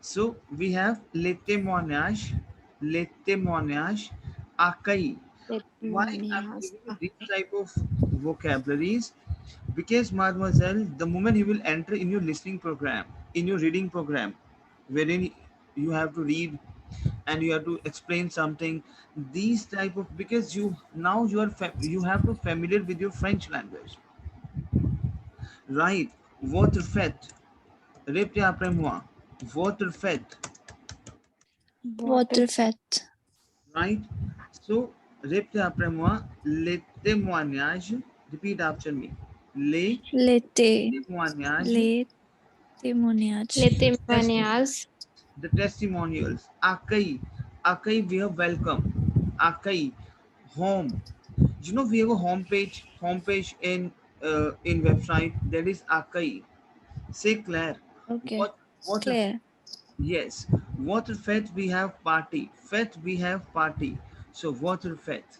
So we have le témoignage, accueil. Why I'm Testimonials. giving you this type of vocabularies? Because, mademoiselle, the moment you will enter in your listening program, in your reading program, wherein you have to read and you have to explain something, these type of, because you now you are you have to familiar with your French language, right? Votre fête, répétez après moi. Votre fête, Water Water fat. fat. right? So, répétez après moi. Les témoignages, repeat after me. Les Lete. témoignages, Le témoignage. Testimonials. the testimonials. Accueil, accueil, we have welcome. Accueil, home. You know we have a home page in website that is accueil. Say Claire, Okay. what if, Claire. yes, water fete we have party, fete we have party. So water fete.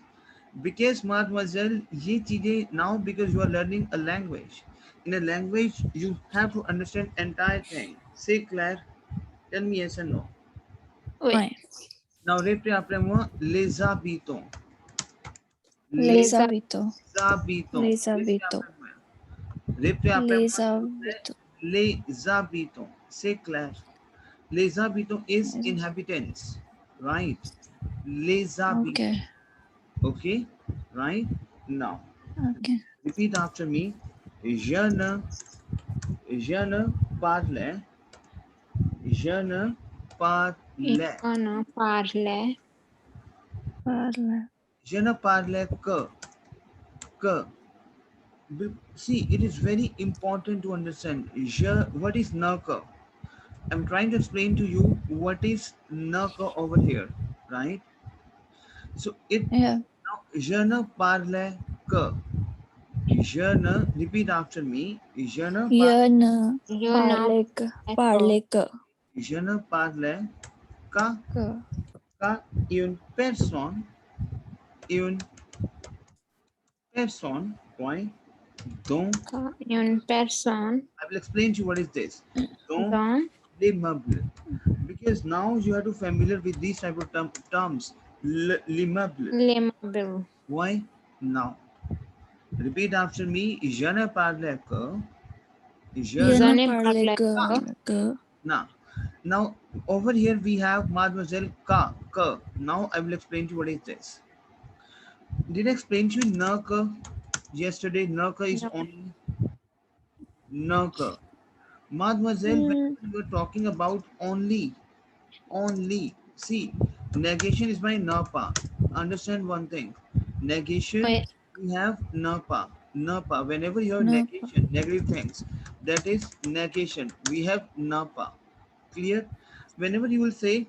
Because, mademoiselle, ये चीजें now, because you are learning a language. In a language, you have to understand entire thing. Say Claire, tell me yes and no. Oui. Ouais. Now répétez après moi, les habitants. Les Les Les habitants. habitants. Les Répétez habitants. après moi. Répétez après moi, Les s'il vous plaît. habitants. Les habitants. C'est clair. Les habitants is inhabitants, right? Les habitants. Okay. Okay, right? Now, Okay. repeat after me. Je ne parle, je ne parle, on parle. Parle. je ne parle que. See, it is very important to understand. What is naka? I'm trying to explain to you what is naka over here, right? So it Yeah. now je ne parle que. Je ne, repeat after me. Je ne Je ne Je parle que. Parle que. je ne parle qu'à Que. une personne, une personne, point, dont, une personne I will explain to you what is this. Dont dans l'immeuble. Because now you are too familiar with these type of terms. L'immeuble. l'immeuble. Why? Now, repeat after me. Je ne parle que. Je Je ne. ne ne parle parle que. Que. Now, now over here we have Mademoiselle ka. Ka. Now I will explain to you what is this. Did I explain to you na ka? Yesterday, na ka is No. only na ka. Mademoiselle, Mm, when you are talking about only. See, negation is by napa. Understand one thing. Negation, Oui. we have napa. Napa. Whenever you have no. negation, negative things, that is negation. We have napa. Clear? Whenever you will say,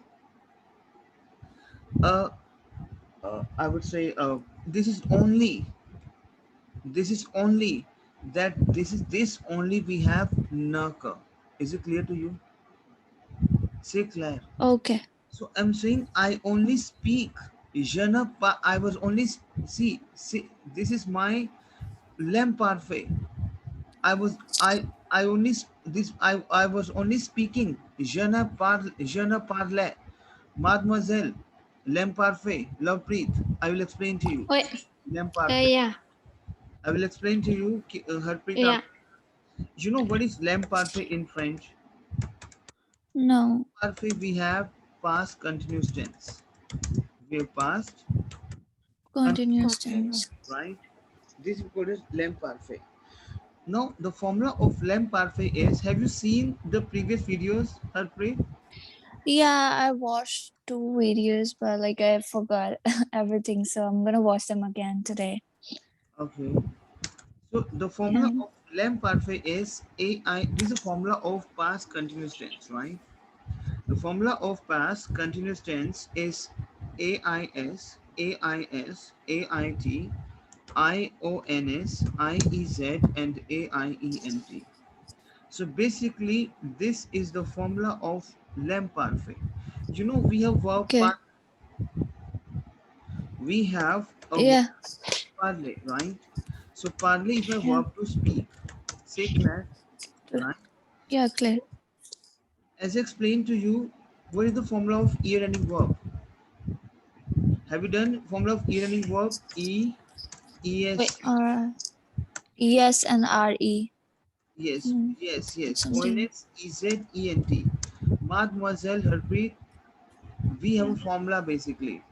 uh, I would say, this is only, this is only, that this only we have naka. Is it clear to you? Say clear. Okay. So I'm saying I only speak. Je ne I was only see. This is my lem parfait. I only this I was only speaking. Je ne parle. Mademoiselle, lem parfait. Lovepreet, I will explain to you. Oui. Lem parfait. Yeah. I will explain to you. Harpreet, Yeah. you know what is lem parfait in French? No. Parfait we have past continuous tense. We have past Continuous Continue. tense. right? This is called as Lem Parfait. Now, the formula of Lem Parfait is, have you seen the previous videos, Harpreet? Yeah, I watched 2 videos, but like I forgot everything, so I'm gonna watch them again today. Okay. So, the formula Yeah. of Lem Parfait is AI. This is a formula of past continuous tense, right? The formula of past continuous tense is AIS, AIS, AIT, IONS, IEZ, and AIENT. So basically, this is the formula of Lem Parfait. You know, we have verb Okay. we have a verb Yeah. parler, right? So parler is a Yeah. verb to speak. Say Claire, right? Yeah, clear. As I explained to you, what is the formula of year-ending verb? Have you done formula of year-ending verb? Wait, ES. ES and RE. Yes, Hmm, yes, yes. something. ONS, EZENT. Mademoiselle Harpreet, we have a formula basically.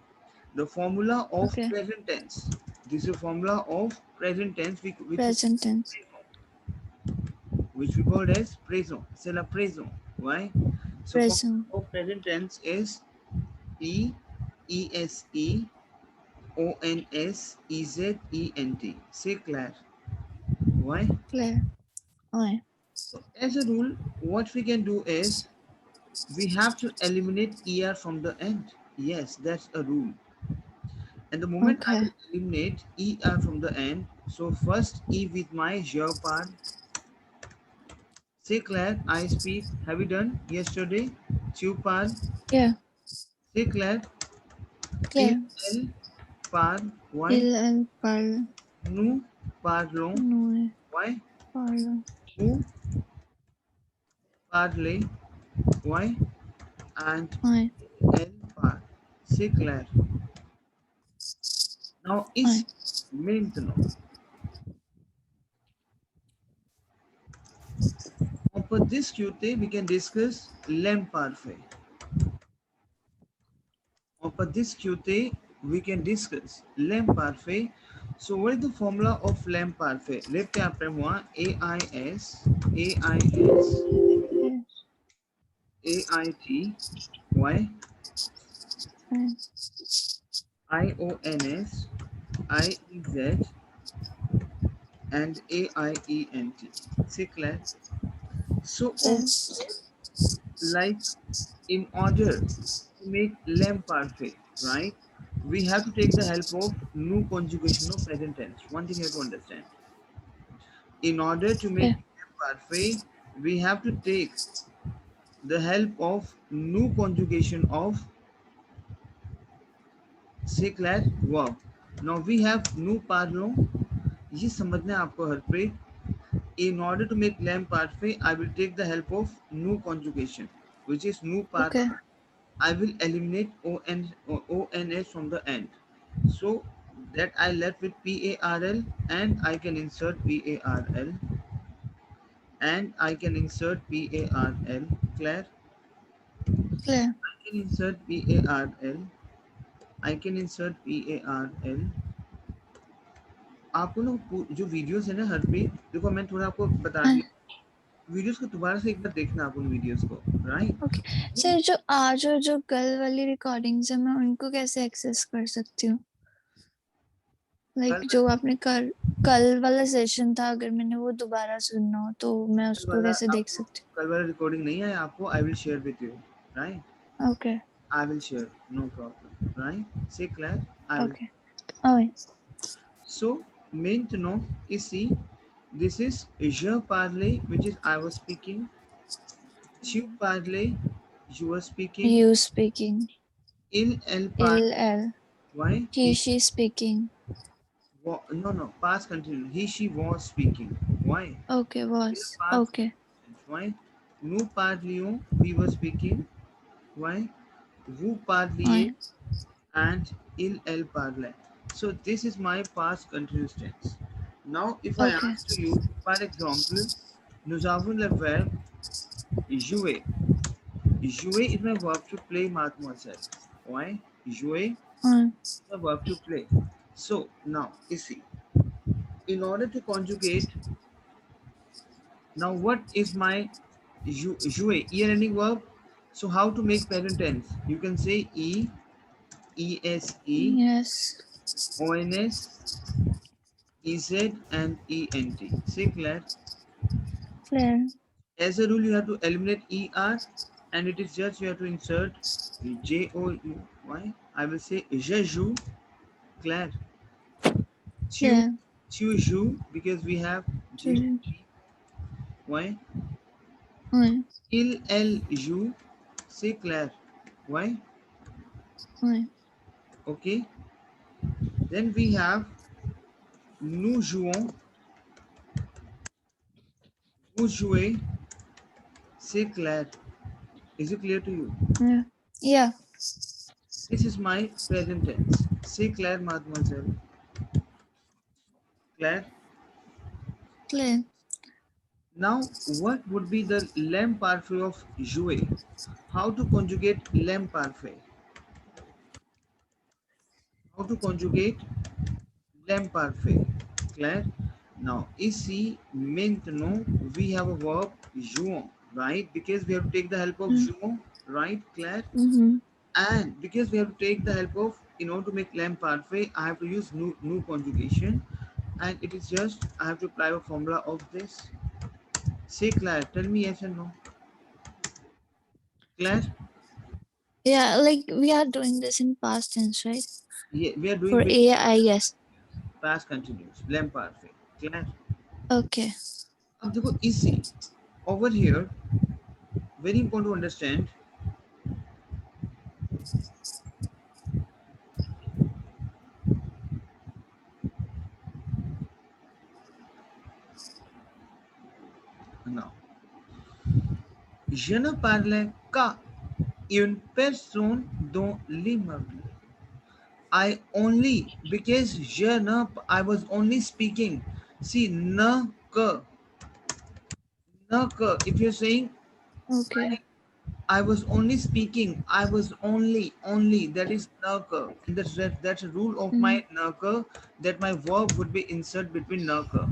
The formula of Okay. present tense. This is a formula of present tense, Present tense. which we call as présent. C'est la présent. Why? So formula Present. of present tense is ESE ONSEZENT. Say Claire. Why? Clear. Okay. So as a rule, what we can do is we have to eliminate ER from the end. Yes, that's a rule. And the moment I Okay. will eliminate ER from the end, so first E with my je part. Say Claire, I speak. Have you done yesterday? Tu parles. Yeah. Say Claire, il, Clear. elle parle. Why? Il parle. Nous parlons. Nous Why? parlons. Vous parlez. Why? And Ouais. elle parle. C'est clair. Now Ouais. is maintenant. For this Qt, we can discuss lem parfait. For this Qt, we can discuss lem parfait. So what is the formula of lem parfait? Repte après moi. AIS, AIS, AIT, Y, IONS, IEZ, and AIENT. C'est clair? So, like in order to make lem parfait, right? We have to take the help of new conjugation of present tense. One thing you have to understand. In order to make Yeah. lem parfait, we have to take the help of new conjugation of secret verb. Now we have nous parlons. ये समझना है आपको Harpreet. In order to make lem parfait, I will take the help of new conjugation, which is nous parlons. Okay. I will eliminate ONS from the end. So that I left with PARL and I can insert PARL and I can insert PARL. Claire? Clear. I can insert PARL. I can insert PARL. आपको ना जो videos है ना हरप्रीत, देखो मैं थोड़ा आपको बता दिया. वीडियोस को दोबारा से एक बार देखना आप उन वीडियोस को, राइट? ओके सर, जो आज और जो कल वाली रिकॉर्डिंग्स है मैं उनको कैसे एक्सेस कर सकती हूँ? लाइक जो आपने कल वाला सेशन था, अगर मैंने वो दोबारा सुनना हो तो मैं उसको कैसे देख सकती कल वाला रिकॉर्डिंग नहीं है आपको. I will share with you, right? हूँ? Okay I will share, no problem, right? C'est clair? I will. Okay. Okay. So, maintenant, ici, this is je parlais, which is I was speaking. Tu parlais, you were speaking. You speaking. Elle parlait. Il Why? she speaking. No, past continuous. He, she was speaking. Why? Okay, was. Past Okay. Why? Nous parlions, we were speaking. Why? Vous parliez, and elle parlait. So this is my past continuous tense. Now, if I Okay. ask to you, par exemple, nous avons le verbe jouer. Jouer is my verb to play, mademoiselle. Why? Jouer is my verb to play. So now, you see, in order to conjugate, now what is my jouer? Year-ending verb. So how to make present tense? You can say ESE, Yes. ONS, EZ, and ENT. Say Claire. Clear. As a rule, you have to eliminate ER, and it is just you have to insert JOU. Why? I will say je joue. Claire. Yeah. Tu joues, because we have G. Why? Elle joue. Say Claire. Why? Okay. Then we have nous jouons. Vous jouez. Say Claire. Is it clear to you? Yeah. Yeah. This is my present tense. Say Claire, mademoiselle. Claire. Clear. Now, what would be the l'im parfait of jouer? How to conjugate l'im parfait? How to conjugate l'im parfait? Claire. Now, ici, maintenant, we have a verb jouons, right? Because we have to take the help of jouons, right, Claire? Mm-hmm. And because we have to take the help of, in order to make l'im parfait, I have to use new conjugation. And it is just, I have to apply a formula of this. Say Claire, tell me yes and no. Claire? Yeah, like we are doing this in past tense, right? Yeah, we are doing For with AI, yes. past continuous, l'im parfait. Claire? Okay. अब देखो इसी over here, very important to understand. Now, je ne parlais qu'à une personne dans l'immeuble. I only, because je ne, I was only speaking. See, ne que. If you're saying Okay. I was only speaking, I was only, that is na ka. And that's a rule of my na ka, that my verb would be insert between na ka.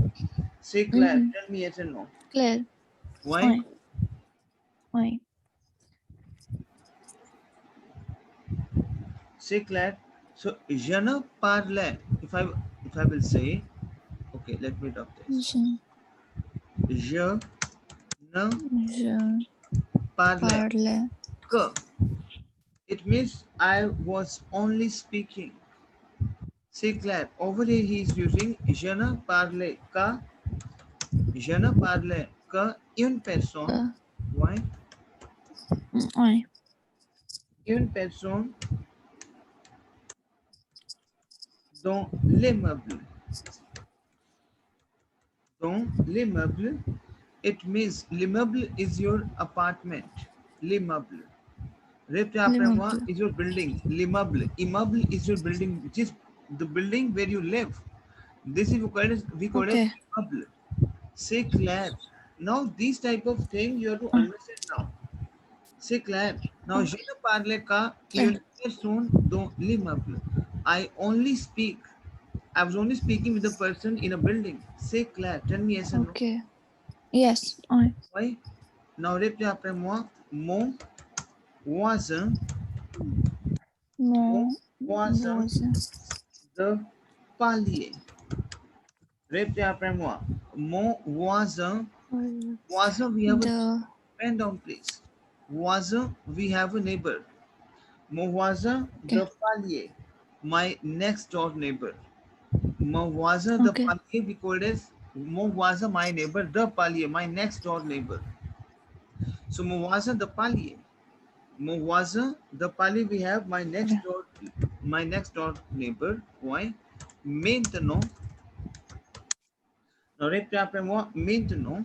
Say Claire, Mm-hmm. tell me yes or no. Clear. Why? Why? Why? Say Claire. So je ne parle. If I will say, okay, let me drop this. Je ne Je parle parle. que. It means I was only speaking. Say Claire. Over here he is using je ne parle qu'à. Je ne parle qu'à une personne. Why? Why? Une personne dans l'immeuble. Dans l'immeuble, it means l'immeuble is your apartment. L'immeuble. Répétez après moi, L'immeuble. is your building. L'immeuble. Immeuble is your building, which is the building where you live. This is we call it Okay. immeuble. Say Claire. Now these type of thing you have to understand now. C'est clair. Now, je ne parle qu'à une personne dans l'immeuble. I only speak. I was only speaking with a person in a building. C'est clair. Tell me yes or no. Okay. Yes. Why? Why? Now, répétez après moi. Mon voisin. Mon Voisin voisin. de palier. Répétez après moi. Mon voisin. Voisin, we have a pen down, please. Voisin, we have a neighbor. Mon voisin de palier. My next door neighbor. Mon voisin de palier, we call it as mon voisin, my neighbor, de palier, my next door neighbor. So mon voisin de palier. Mon voisin de palier, we have my next door neighbor. Why? Maintenant. Now répétez après moi. Maintenant.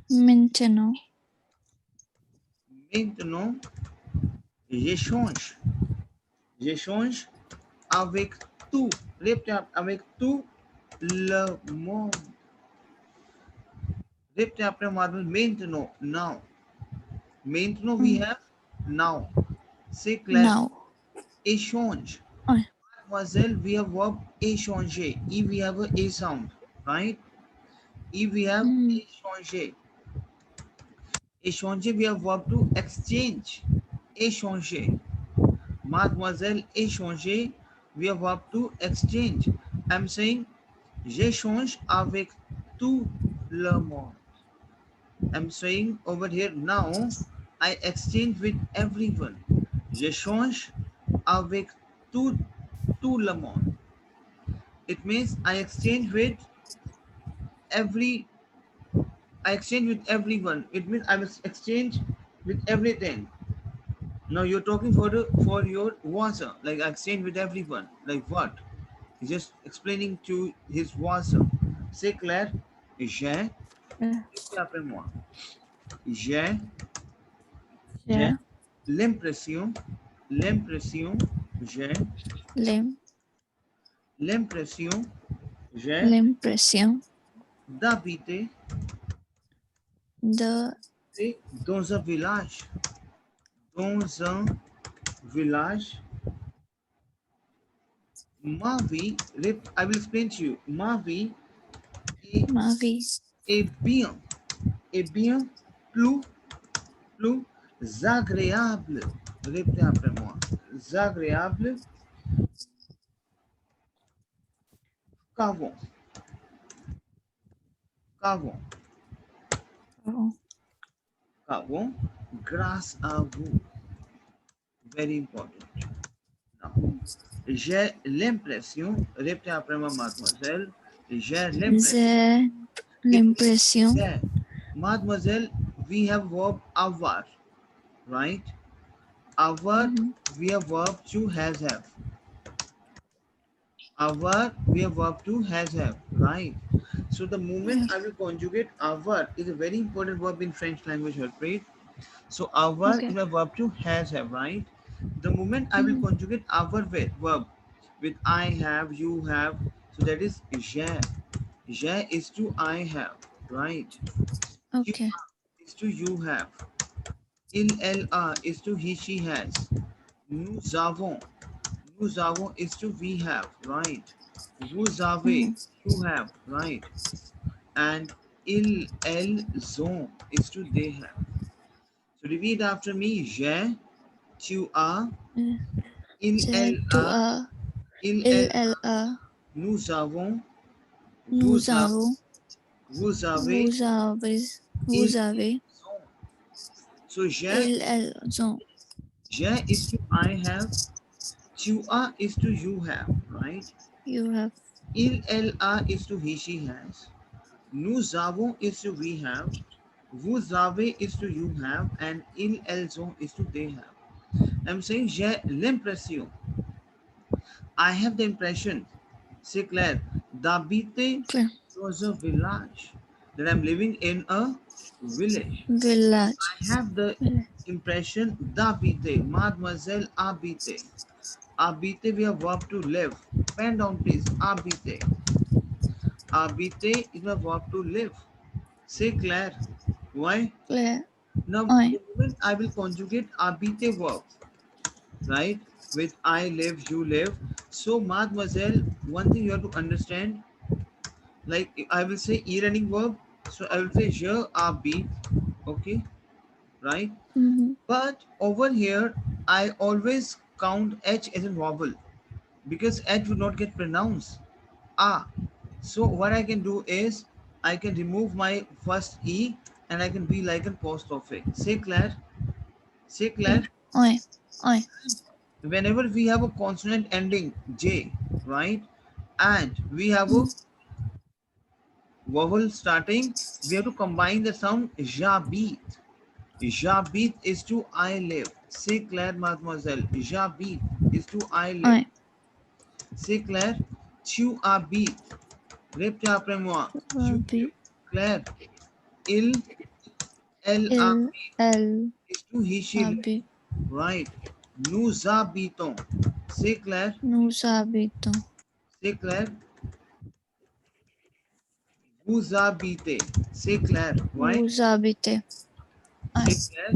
Maintenant. Maintenant. J'échange. J'échange avec tout. Répétez avec tout le monde. Répétez après moi. Maintenant. Now. Maintenant, we have now. C'est clair. Now. Échange. Mademoiselle, we have verb échanger. E, we have a A sound, right? E, we have échanger. Échanger, we have verb to exchange. Échanger. Mademoiselle, échanger, we have verb to exchange. I'm saying, j'échange avec tout le monde. I'm saying over here now, I exchange with everyone. J'échange avec tout le monde. It means I exchange with everyone. It means I will exchange with everything. Now you're talking for your voisin, like I exchange with everyone. Like what? He's just explaining to his voisin. C'est clair? J'ai. Après moi. J'ai j'ai. J'ai. L'impression, l'impression, j'ai. L'im- L'impression, j'ai L'impression d'habiter de dans un village. Dans un village. Ma vie, I will explain to you. Ma vie ma vie est bien plus agréable. Répétez après moi. Agréable qu'avant. Qu'avant. avant. Qu'avant. Grâce à vous. Very important. Now, j'ai l'impression, répétez après moi, mademoiselle. J'ai l'impression. J'ai l'impression. J'ai. Mademoiselle, we have verb avoir, right? Our, we have verb to has have. Our, we have verb to has have, right? So the moment I will conjugate our is a very important verb in French language, Harpreet. So our Okay. is a verb to has have, right? The moment I will conjugate our verb with I have, you have, so that is j'ai. J'ai is to I have, right? Okay. Is to you have. Il, elle a is to he, she has. Nous avons is to we have, right? Vous avez, you have, right? And ils, elles ont is to they have. So repeat after me. J'ai, tu as, il, J'ai, elle tu a, as, il, il, elle, elle a, nous avons, nous avons, vous avez, vous avez, ils, vous avez, ils ont. So j'ai elles ont. is to I have, tu as is to you have, right? You have. Il, elle a is to he, she has. Nous avons is to we have. Vous avez is to you have. And ils, elles ont is to they have. I'm saying j'ai l'impression. I have the impression. C'est clair. D'habiter Okay. dans un village. That I'm living in a village. Village. I have the impression d'habiter. Mademoiselle habiter. Habiter, we have verb to live. Pen down please. Habiter. Habiter is a verb to live. Say Claire. Why? Claire. Now, I. the moment I will conjugate habiter verb, right? With I live, you live. So, mademoiselle, one thing you have to understand, like I will say e-running verb. So, I will say je habite, okay? Right? But over here, I always count H as a vowel because H would not get pronounced. Ah. So what I can do is I can remove my first E and I can be like an apostrophe. Say Claire. Say Claire. I. Whenever we have a consonant ending J, right? And we have a vowel starting, we have to combine the sound Jabit. Jabit is to I live. Say Claire, mademoiselle. Jabit is to I live. I. C'est clair? Tu habites. Répétez après moi. Habite. Claire. Il, elle Il, habite. elle Is to he, she live. habite. Right. Nous habitons. C'est clair? Nous habitons. C'est clair? Vous habitez. C'est clair, right? Vous habitez. I. C'est clair?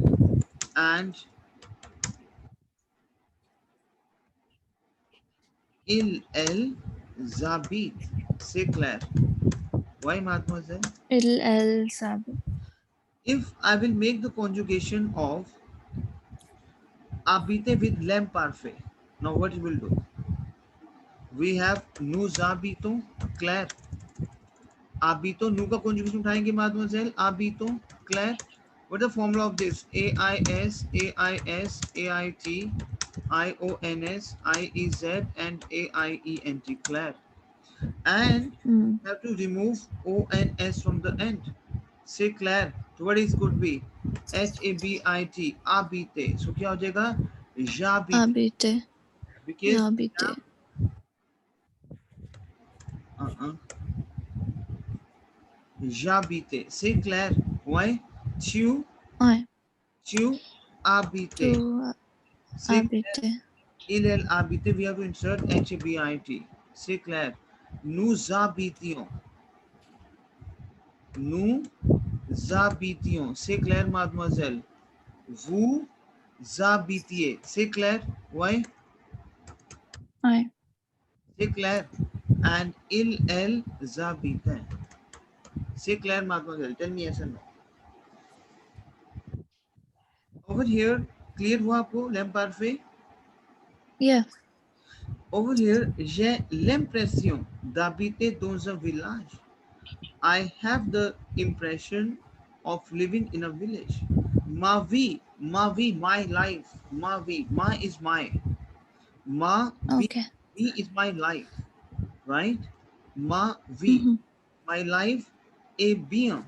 And il, elle habitent. C'est clair. Why, mademoiselle? Il, elle habite. If I will make the conjugation of habite with l'em parfait, now what you will do? We have nous habitons, Claire. Habitons, nous का conjugation उठाएंगे mademoiselle. Habitons, Claire. What is the formula of this? AIS, AIS, AIT, IONS, IEZ, and AIENT, Claire. And you have to remove ONS from the end. Say Claire. So what is could be? HABIT, habite. So क्या हो जाएगा? J'habite. Habite. Because Habite. J'habite. Say Claire. Why? Tu, I. tu habiter. To C'est clair? habiter. Il, elle habitait, we have to insert H-A-B-I-T. C'est clair. Nous habitions. Nous habitions. C'est clair, mademoiselle. Vous habitiez. C'est clair? Ouais? Ouais. C'est clair. And il, elle habitait. C'est clair, mademoiselle? Tell me yes or no. Over here, clear हुआ आपको lamp parfait? Yeah. Over here, j'ai l'impression d'habiter dans un village. I have the impression of living in a village. Ma vie, my life. Ma vie, my is my. Ma vie, Okay. vie is my life, right? Ma vie, Mhm. my life est bien.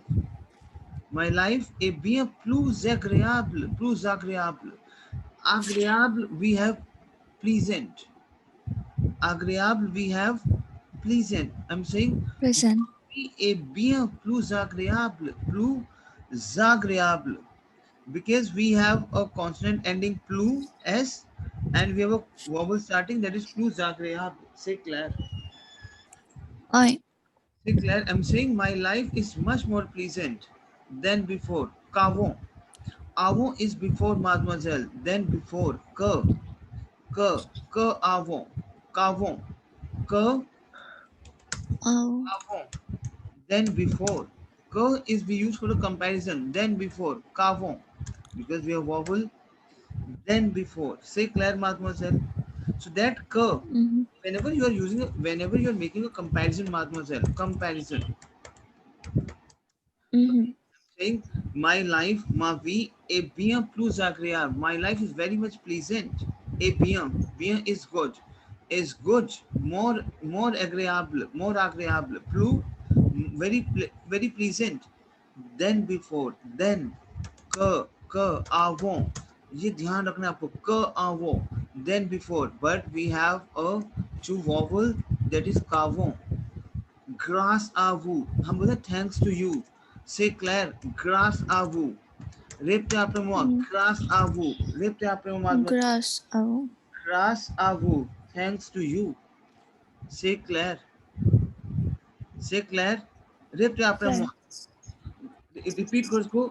My life est bien plus agréable, plus agréable. Agréable, we have pleasant. Agréable, we have pleasant. I'm saying Present. est bien plus agréable, because we have a consonant ending plus s and we have a vowel starting that is plus agréable. C'est clair? Ouais. C'est clair? I'm saying my life is much more pleasant than before. Qu'avant. Avant is before, mademoiselle. Then before. Que avant. Qu'avant. Que Oh. avant. Then before. Que is we use for the comparison. Then before. Qu'avant. Because we have vowel. Then before. C'est clair, mademoiselle? So that que, Mhm. whenever you are using, whenever you are making a comparison, mademoiselle, comparison, Mhm. saying my life, ma vie est bien plus agréable. My life is very much pleasant. Et bien, bien is good, more agréable, plus, very pleasant than before. Then, que, avant. ये ध्यान रखना आपको que avant, then before, but we have a two vowel that is qu'avant. Grâce à vous, हम बोलते हैं thanks to you. C'est clair, grâce à vous. Répétez après moi, grâce à vous. Répétez après moi, Grass. Oh. grâce à vous, thanks to you. C'est clair, c'est clair. Répétez après Clair. moi. Repeat करो इसको,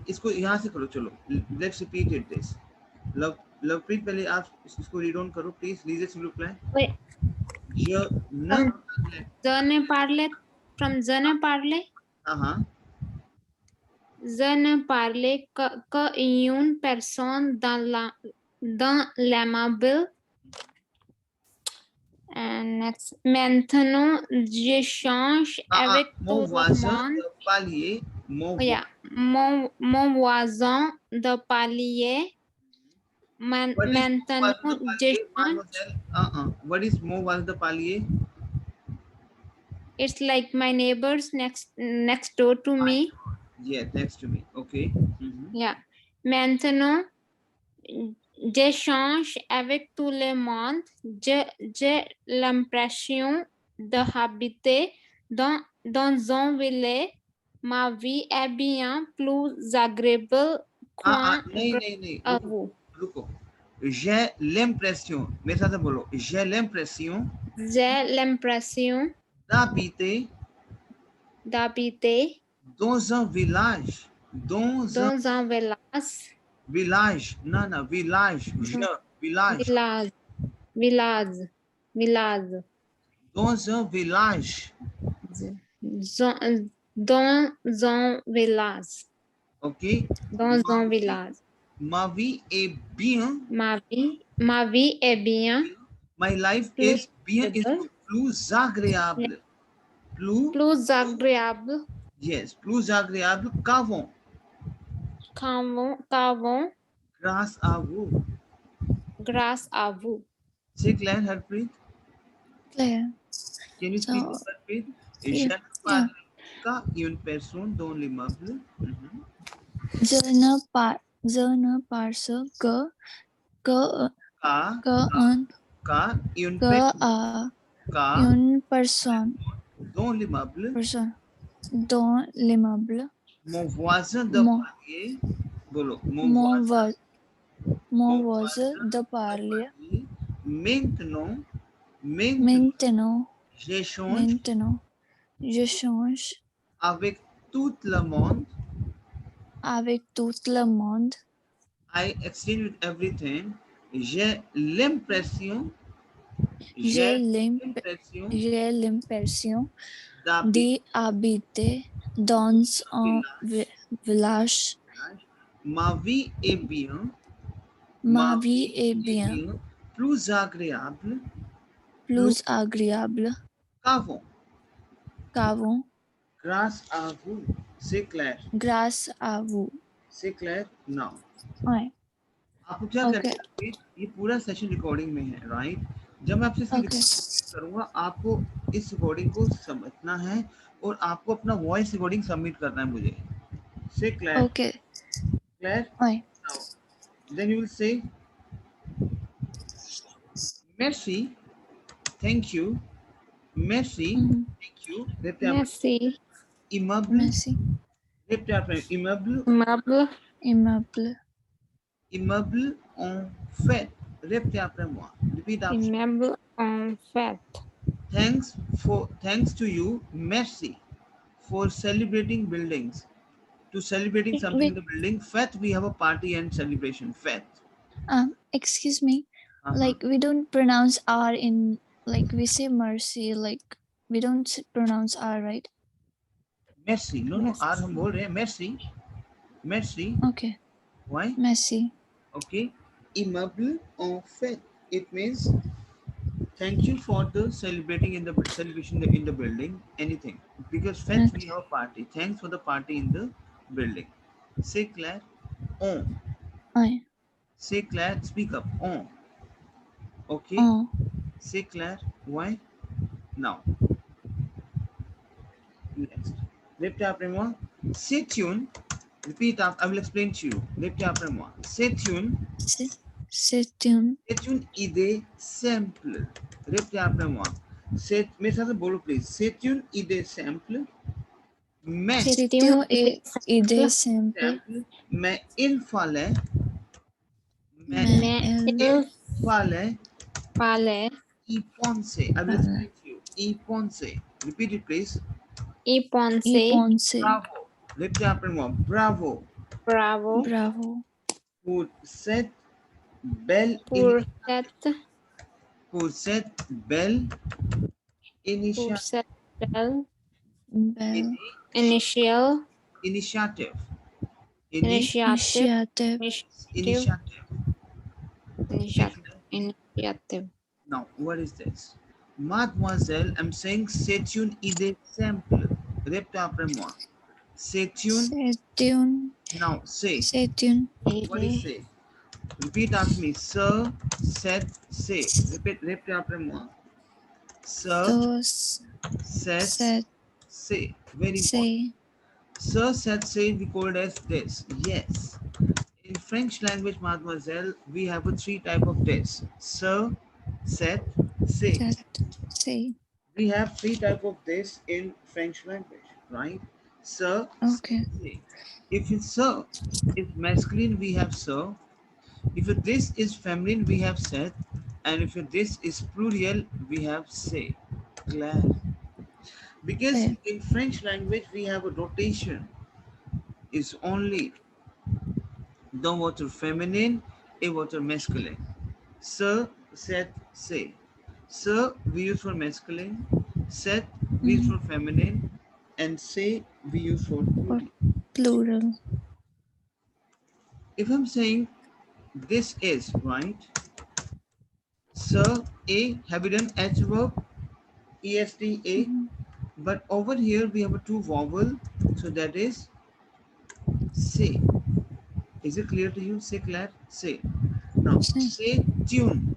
इसको यहाँ से करो, चलो let's repeat it this. Lovepreet पहले आप इसको रीड ऑन करो प्लीज. लीजिए single plan. Wait, je ne je ne parle from je ne parle. हाँ Je ne parle que une personne dans l'aimable. And next, maintenant, je change avec mon tout le voisin monde. de palier, Oh, yeah. Mon voisin de palier. Maintenant, je change. What is mon voisin de palier? It's like my neighbors next door to me. Yeah, next to me. Okay. Yeah. Maintenant, je change avec tout le monde. J'ai l'impression d'habiter dans un village. Ma vie est bien plus agréable नहीं à vous. रुको. J'ai l'impression, मेरे साथ बोलो, j'ai l'impression d'habiter dans un village. Dans un village. Non, village. Village. Village. Dans un village. Dans un village. Ok. Dans un village. Ma vie est bien. Ma vie est bien. My life is bien is plus agréable. Plus agréable. Yes, plus agréable qu'avant. Qu'avant. Grâce à vous. Grâce à vous. C'est clair, Harpreet? Clair. Can you speak, Harpreet? Je ne parle qu'à une personne dans l'immeuble. Je ne parle une personne dans l'immeuble. Dans l'immeuble. Mon voisin de palier. बोलो Movosa de parler. Maintenant, Maintenant, j'échange maintenant, je change avec tout le monde. avec tout le monde. I exchange with everything. J'ai l'impression J'ai l'impression l'impression d'habiter d'habiter dans un village. village. Ma vie est bien, Ma vie est bien plus agréable plus agréable qu'avant. qu'avant Grâce à vous. C'est clair. grâce à vous. C'est clair? Non. Ouais. आपको क्या Okay. करना है? ये पूरा session recording में है, right? जब मैं आपसे Okay. करूंगा, आपको इस रिकॉर्डिंग को समझना है और आपको अपना वॉइस रिकॉर्डिंग सबमिट करना है मुझे. से clear? Okay. Clear? Ouais. Now, then you will say, merci, thank you, merci, thank you. Merci. Immeuble, Merci. immeuble, Aimable. Aimable. immeuble en fait. Répétez après moi. Repeat after. Aimable en fait. Thanks to you, merci for celebrating buildings. To celebrating something in the building, fête, we have a party and celebration. Fête. Excuse me. Like we don't pronounce R in, like we say mercy, like we don't pronounce R, right? Merci. No, R हम बोल रहे हैं. Merci. Merci. Okay. Why? Merci. Okay. Immeuble en fait. It means thank you for the celebrating in the celebration in the building. Anything. Because fête, we have a party. Thanks for the party in the building. C'est clair? On. Ouais. C'est clair? Speak up. On. Okay. Oh. C'est clair? Why? Now. Next. Répétez après moi. C'est une. Repeat after. I will explain to you. Répétez après moi. C'est une. C'est une idée simple. Répétez après moi. मेरे साथ बोलो please. C'est une idée simple. Mais C'est une idée simple. Mais il fallait. Fallait y penser. I will explain to you. Y penser. Repeat it please. y penser. Bravo. Répétez après moi. Bravo. Bravo. Bravo. Pour cette belle initiative. Now, what is this? Mademoiselle, I'm saying c'est une idée simple. Répétez après moi. C'est une. Now, say. C'est une. What is say? Repeat after me. Sir, said, say. Répétez après moi. Sir, said, say. Very important. Sir, said, say, we called as this. Yes. In French language, mademoiselle, we have a 3 type of this. Sir, said, say. We have 3 type of this in French language, right? Sir, okay. Say. If it's sir is masculine, we have sir. If this is feminine, we have said. And if this is plural, we have say. Glad. Because in French language, we have a rotation. It's only the water feminine, a water masculine. Sir, said, say. Sir, we use for masculine. Said, we use for feminine. And say, we use for plural. If I'm saying this is, right? Sir, A, have you done H verb? EST, A. But over here, we have a 2 vowel. So that is say. Is it clear to you? Say clear? Say. Now, say tune.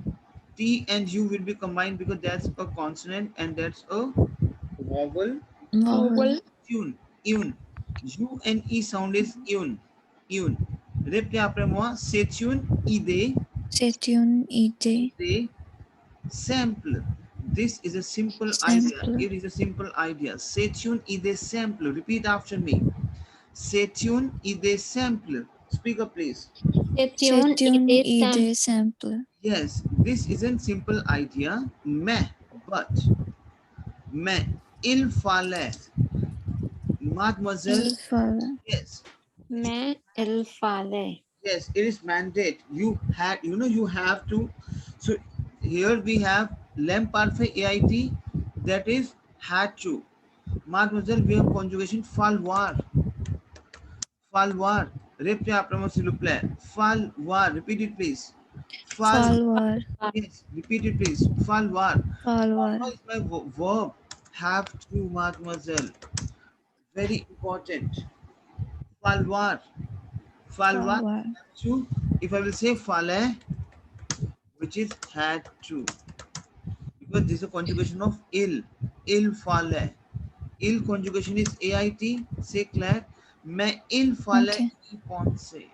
T and U will be combined because that's a consonant and that's a vowel. Tune. Une. U and E sound is une. Une. Répétez après moi. C'est une idée. C'est une idée. Simple. This is a simple idea. It is a simple idea. C'est une idée simple. Repeat after me. C'est une idée simple. Speak up, please. C'est C'est une idée idée simple. Yes, this isn't simple idea. Mais, but. Mais, il fallait. Mademoiselle, Il fallait. yes. Mais il fallait. Yes, it is mandate. You had, you have to. So here we have lem parfait AIT, that is had to. Mademoiselle, we have conjugation falloir. Falloir. Répétez après moi, s'il vous plaît. Falloir. Repeat it, please. Falloir. Yes, repeat it, please. Falloir. Falloir. Falloir is my verb. Have to, mademoiselle. Very important. Falloir. Falloir. Falloir. Have to. If I will say fallait, which is had to, because this is a conjugation of il fallait. Il conjugation is AIT. Say Claire. Mais il fallait Okay.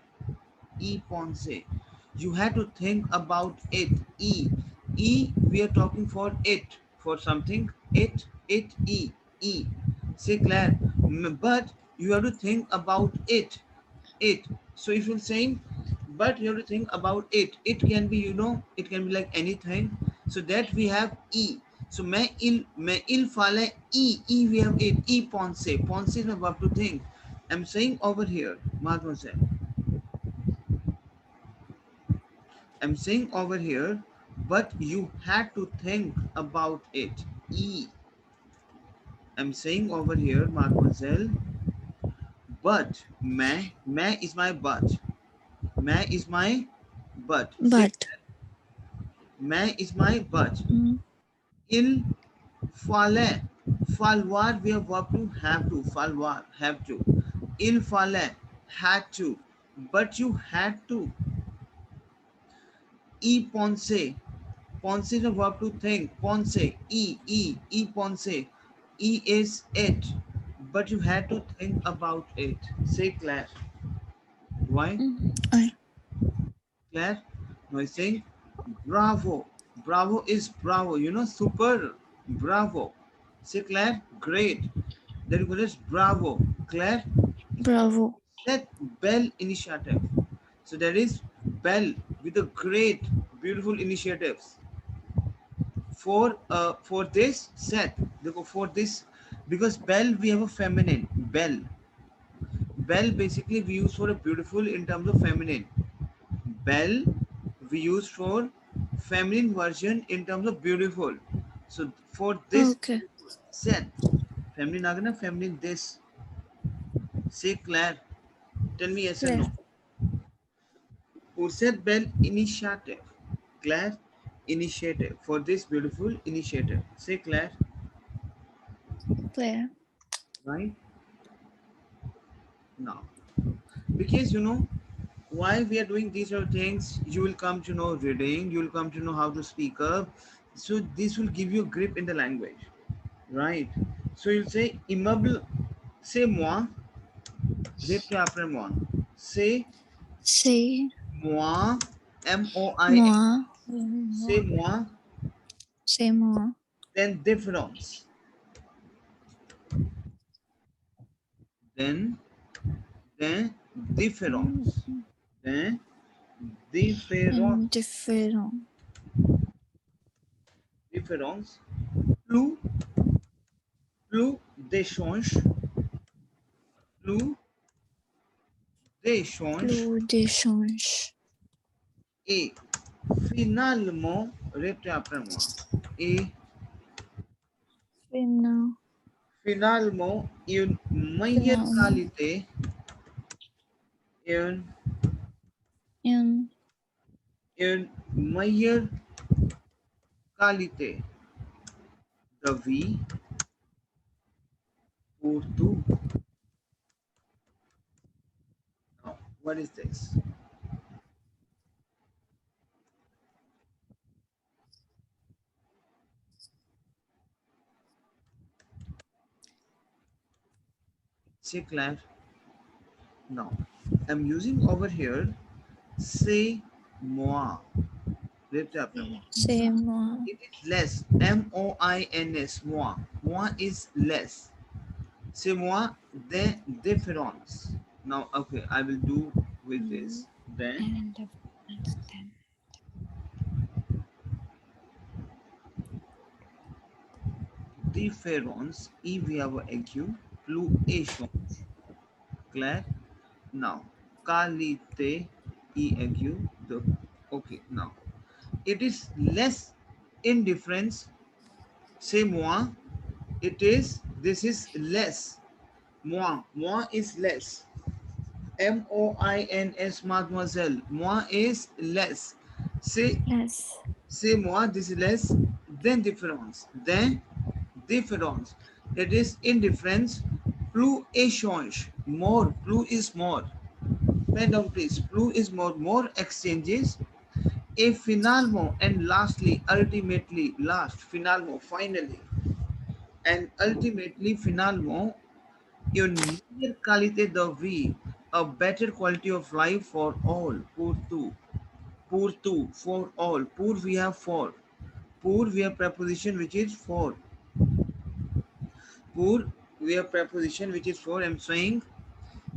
y penser. You had to think about it. E, we are talking for it, for something. It, e. Say Claire. But you have to think about it. So if you're saying, but you have to think about it. It can be, it can be like anything. So that we have E. So मैं il fallait E we have it. E pense is my verb to think. I'm saying over here, mademoiselle. I'm saying over here, but you had to think about it. E. I'm saying over here, mademoiselle, but मैं is my but. मैं is my but. But. मैं is my but. Mm. Il fallait. Falloir, we have verb to have to. Falloir, have to. Il fallait, had to. But you had to. E pense. Pense is a verb to think. Pense. E pense. E is it. But you had to think about it. Say Claire. Why? Aye. Claire? No, I saying bravo. Bravo is bravo. Super. Bravo. Say Claire, great. Then you is bravo. Claire? Bravo. That Bell initiative. So there is Bell with a great, beautiful initiatives. For this set, for this, because Bell we have a feminine. Bell basically we use for a beautiful in terms of feminine. Bell we use for feminine version in terms of beautiful. So for this set, feminine agana, feminine this. Say Claire. Tell me yes or no. Who said Bell initiative? Claire, initiative. For this beautiful initiative. Say Claire. Claire. Right? Now, because why we are doing these sort of things, you will come to know reading, you will come to know how to speak up. So this will give you a grip in the language. Right? So you'll say immeuble, c'est moi. Répétez après moi. C'est moi. M-O-I. Moi. C'est moi. C'est moi. Then différence. Then différence. Then différence. Différence. Plus d'échange. Plus d'échange. Et finalement, répétez après moi. Et finalement, une meilleure qualité. Une meilleure qualité de vie pour tout. Now, what is this? Say Claire. Now, I'm using over here, c'est moi. C'est moi. It is less. M-O-I-N-S. Moi. Moi is less. C'est moi de différence. Now, okay, I will do with this. Then différence il y avoir aigu plus échange. Clair? Now, qualité e aigu the okay now. It is less indifference. Say moins. It is this is less. Moins is less. MOINS, mademoiselle. Moins is less. Less. Say moins, this is less. Then difference. Then difference. It is indifference. Plus échange. More. Plus is more. Pen down please. Plus is more. More exchanges. Et finalement, and lastly, ultimately, last, finalement, finally, and ultimately, finalement, une meilleure qualité de vie, a better quality of life for all, pour tout, for all, pour we have for, pour we have preposition which is for, pour we have preposition which is for, I'm saying,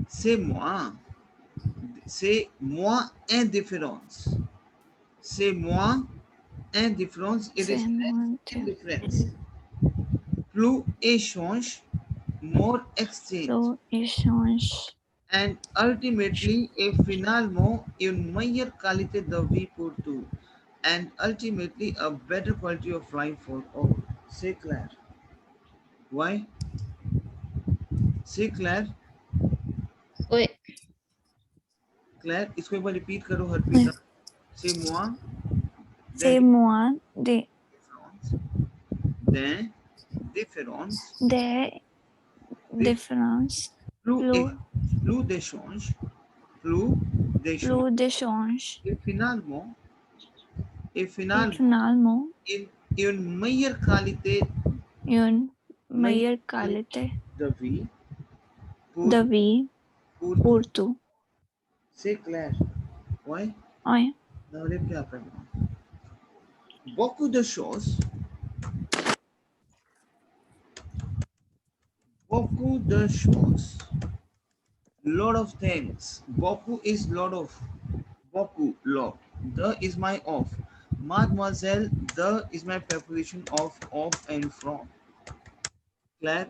c'est moi indifférence, c'est moi indifférence, it is indifference, plus échange, more exchange. Plus échange. And ultimately, et finalement, une meilleure qualité de vie pour tout. And ultimately, a better quality of life for all. C'est clair. Why? C'est clair. Oui. Claire, इसको एक बार repeat करो हरप्रीता. C'est moi. C'est moi. Then différence. Des différences. Plus d'échange. Plus d'échange. Et finalement, une meilleure qualité une meilleure qualité de vie pour tout. C'est clair. Ouais. Oui. Now, répétez après moi. Beaucoup de choses. Lot of things. Beaucoup is lot of. Beaucoup, lot. The is my of. Mademoiselle, the is my preposition of and from. Claire?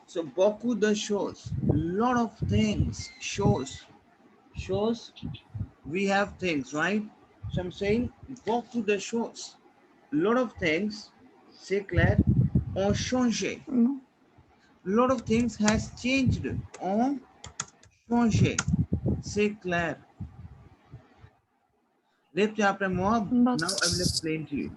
So, beaucoup de choses. Lot of things. Shows. We have things, right? So, I'm saying beaucoup de choses. Lot of things. C'est clair. Ont changé. Lot of things has changed. Ont changé. C'est clair. Répétez après moi. Now I will explain to you.